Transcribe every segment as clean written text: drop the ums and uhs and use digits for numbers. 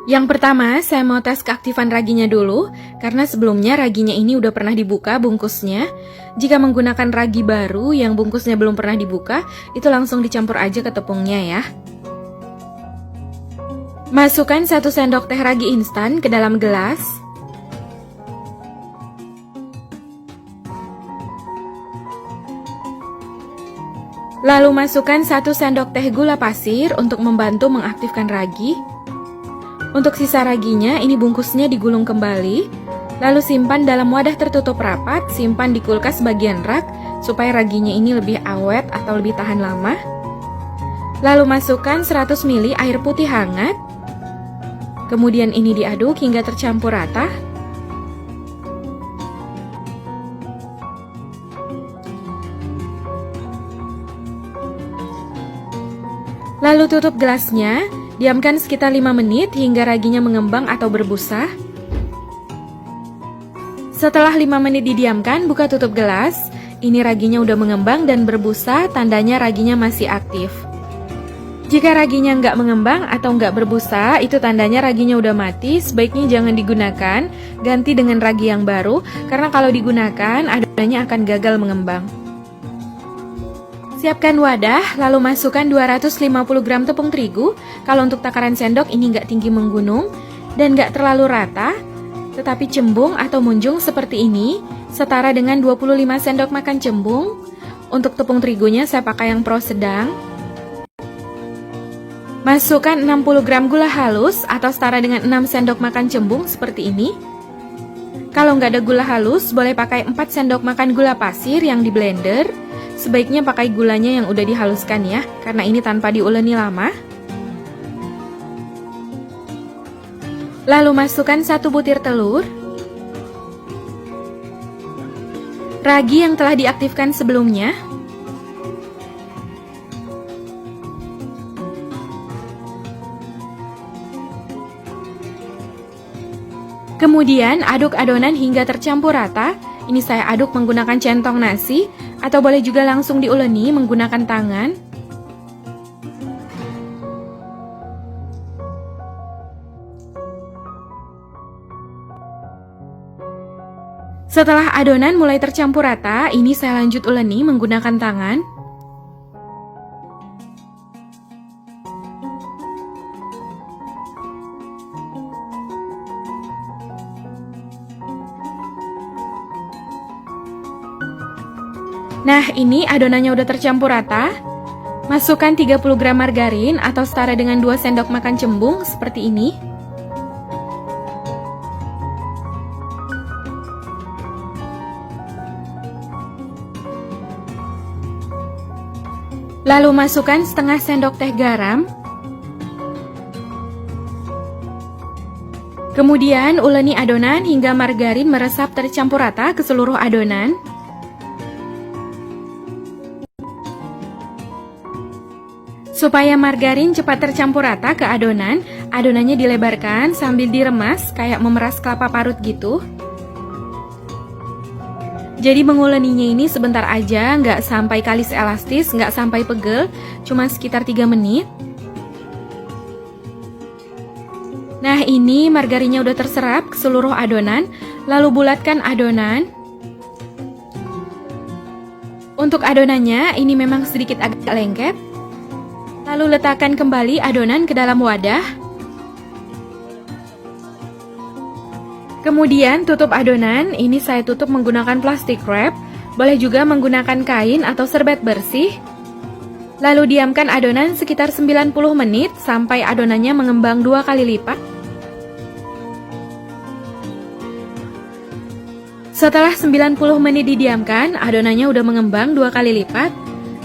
Yang pertama, saya mau tes keaktifan raginya dulu, karena sebelumnya raginya ini udah pernah dibuka bungkusnya. Jika menggunakan ragi baru yang bungkusnya belum pernah dibuka, itu langsung dicampur aja ke tepungnya ya. Masukkan 1 sendok teh ragi instan ke dalam gelas. Lalu masukkan 1 sendok teh gula pasir untuk membantu mengaktifkan ragi. Untuk sisa raginya, ini bungkusnya digulung kembali, lalu simpan dalam wadah tertutup rapat, simpan di kulkas bagian rak, supaya raginya ini lebih awet atau lebih tahan lama. Lalu masukkan 100 ml air putih hangat, kemudian ini diaduk hingga tercampur rata. Lalu tutup gelasnya, diamkan sekitar 5 menit hingga raginya mengembang atau berbusa. Setelah 5 menit didiamkan, buka tutup gelas. Ini raginya udah mengembang dan berbusa, tandanya raginya masih aktif. Jika raginya nggak mengembang atau nggak berbusa, itu tandanya raginya udah mati, sebaiknya jangan digunakan, ganti dengan ragi yang baru, karena kalau digunakan, adonannya akan gagal mengembang. Siapkan wadah, lalu masukkan 250 gram tepung terigu. Kalau untuk takaran sendok ini nggak tinggi menggunung dan nggak terlalu rata, tetapi cembung atau munjung seperti ini, setara dengan 25 sendok makan cembung. Untuk tepung terigunya saya pakai yang pro sedang. Masukkan 60 gram gula halus atau setara dengan 6 sendok makan cembung seperti ini. Kalau nggak ada gula halus, boleh pakai 4 sendok makan gula pasir yang di blender. Sebaiknya pakai gulanya yang udah dihaluskan ya, karena ini tanpa diuleni lama. Lalu masukkan 1 butir telur, ragi yang telah diaktifkan sebelumnya, kemudian aduk adonan hingga tercampur rata. Ini saya aduk menggunakan centong nasi, atau boleh juga langsung diuleni menggunakan tangan. Setelah adonan mulai tercampur rata, ini saya lanjut uleni menggunakan tangan. Nah, ini adonannya udah tercampur rata. Masukkan 30 gram margarin atau setara dengan 2 sendok makan cembung seperti ini. Lalu masukkan setengah sendok teh garam. Kemudian uleni adonan hingga margarin meresap tercampur rata ke seluruh adonan. Supaya margarin cepat tercampur rata ke adonan, adonannya dilebarkan sambil diremas kayak memeras kelapa parut gitu. Jadi menguleninya ini sebentar aja, nggak sampai kalis elastis, nggak sampai pegel, cuma sekitar 3 menit. Nah, ini margarinnya udah terserap ke seluruh adonan, lalu bulatkan adonan. Untuk adonannya, ini memang sedikit agak lengket. Lalu letakkan kembali adonan ke dalam wadah. Kemudian tutup adonan, ini saya tutup menggunakan plastik wrap. Boleh juga menggunakan kain atau serbet bersih. Lalu diamkan adonan sekitar 90 menit sampai adonannya mengembang 2 kali lipat. Setelah 90 menit didiamkan, adonannya udah mengembang 2 kali lipat.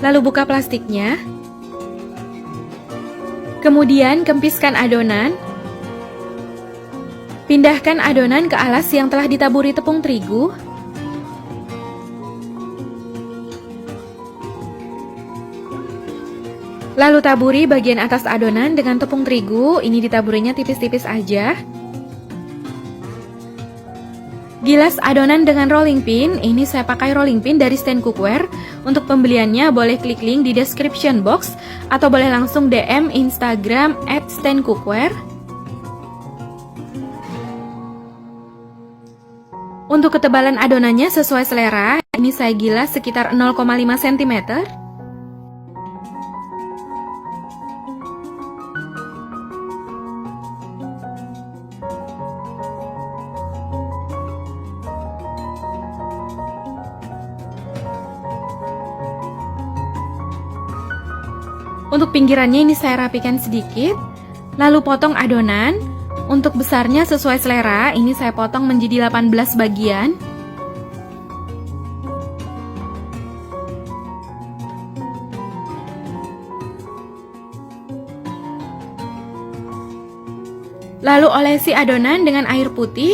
Lalu buka plastiknya. Kemudian kempiskan adonan. Pindahkan adonan ke alas yang telah ditaburi tepung terigu. Lalu taburi bagian atas adonan dengan tepung terigu. Ini ditaburinya tipis-tipis aja. Gilas adonan dengan rolling pin. Ini saya pakai rolling pin dari Stand Cookware. Untuk pembeliannya boleh klik link di description box atau boleh langsung DM Instagram @standcookware. Untuk ketebalan adonannya sesuai selera, ini saya gilas sekitar 0,5 cm. Untuk pinggirannya ini saya rapikan sedikit, lalu potong adonan. Untuk besarnya sesuai selera, ini saya potong menjadi 18 bagian. Lalu olesi adonan dengan air putih,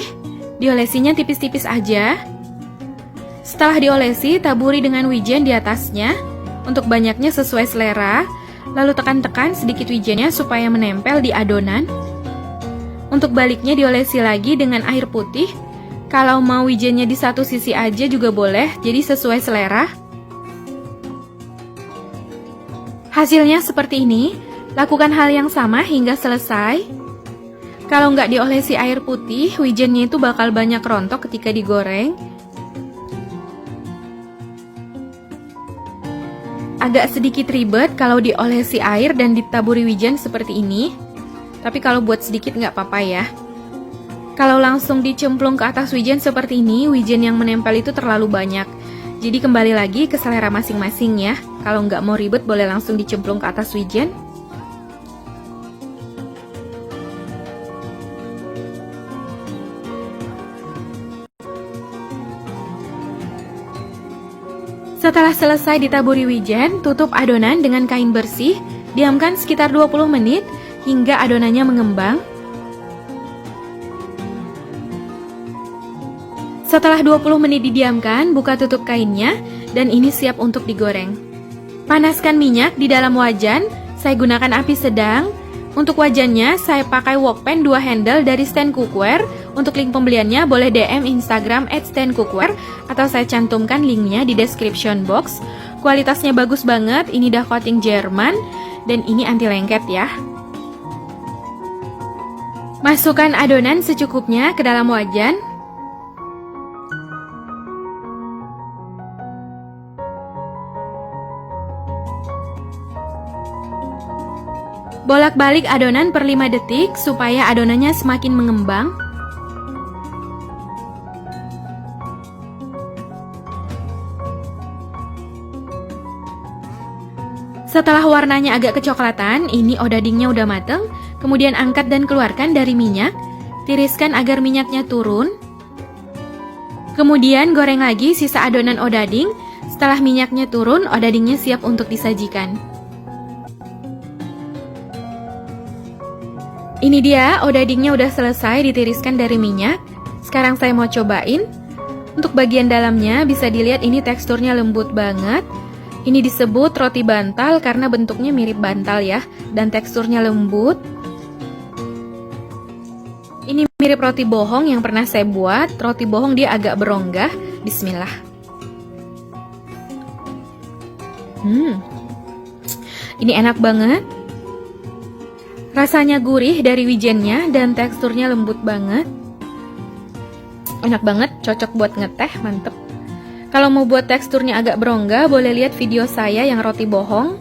diolesinya tipis-tipis aja. Setelah diolesi, taburi dengan wijen di atasnya. Untuk banyaknya sesuai selera, lalu tekan-tekan sedikit wijennya supaya menempel di adonan. Untuk baliknya diolesi lagi dengan air putih. Kalau mau wijennya di satu sisi aja juga boleh, jadi sesuai selera. Hasilnya seperti ini. Lakukan hal yang sama hingga selesai. Kalau nggak diolesi air putih, wijennya itu bakal banyak rontok ketika digoreng. Agak sedikit ribet kalau diolesi air dan ditaburi wijen seperti ini. Tapi kalau buat sedikit nggak apa-apa ya. Kalau langsung dicemplung ke atas wijen seperti ini, wijen yang menempel itu terlalu banyak. Jadi kembali lagi ke selera masing-masing ya. Kalau nggak mau ribet boleh langsung dicemplung ke atas wijen. Setelah selesai ditaburi wijen, tutup adonan dengan kain bersih. Diamkan sekitar 20 menit hingga adonannya mengembang. Setelah 20 menit didiamkan, buka tutup kainnya dan ini siap untuk digoreng. Panaskan minyak di dalam wajan, saya gunakan api sedang. Untuk wajannya, saya pakai wokpan 2 handle dari Stand Cookware. Untuk link pembeliannya boleh DM Instagram @standcookware atau saya cantumkan linknya di description box. Kualitasnya bagus banget, ini dah coating Jerman dan ini anti lengket ya. Masukkan adonan secukupnya ke dalam wajan. Bolak-balik adonan per 5 detik supaya adonannya semakin mengembang. Setelah warnanya agak kecoklatan, ini odadingnya udah mateng. Kemudian angkat dan keluarkan dari minyak. Tiriskan agar minyaknya turun. Kemudian goreng lagi sisa adonan odading. Setelah minyaknya turun, odadingnya siap untuk disajikan. Ini dia, odadingnya udah selesai ditiriskan dari minyak. Sekarang saya mau cobain. Untuk bagian dalamnya bisa dilihat ini teksturnya lembut banget. Ini disebut roti bantal karena bentuknya mirip bantal ya, dan teksturnya lembut. Ini mirip roti bohong yang pernah saya buat. Roti bohong dia agak berongga. Bismillah. Ini enak banget. Rasanya gurih dari wijennya dan teksturnya lembut banget. Enak banget, cocok buat ngeteh, mantep. Kalau mau buat teksturnya agak berongga, boleh lihat video saya yang roti bohong.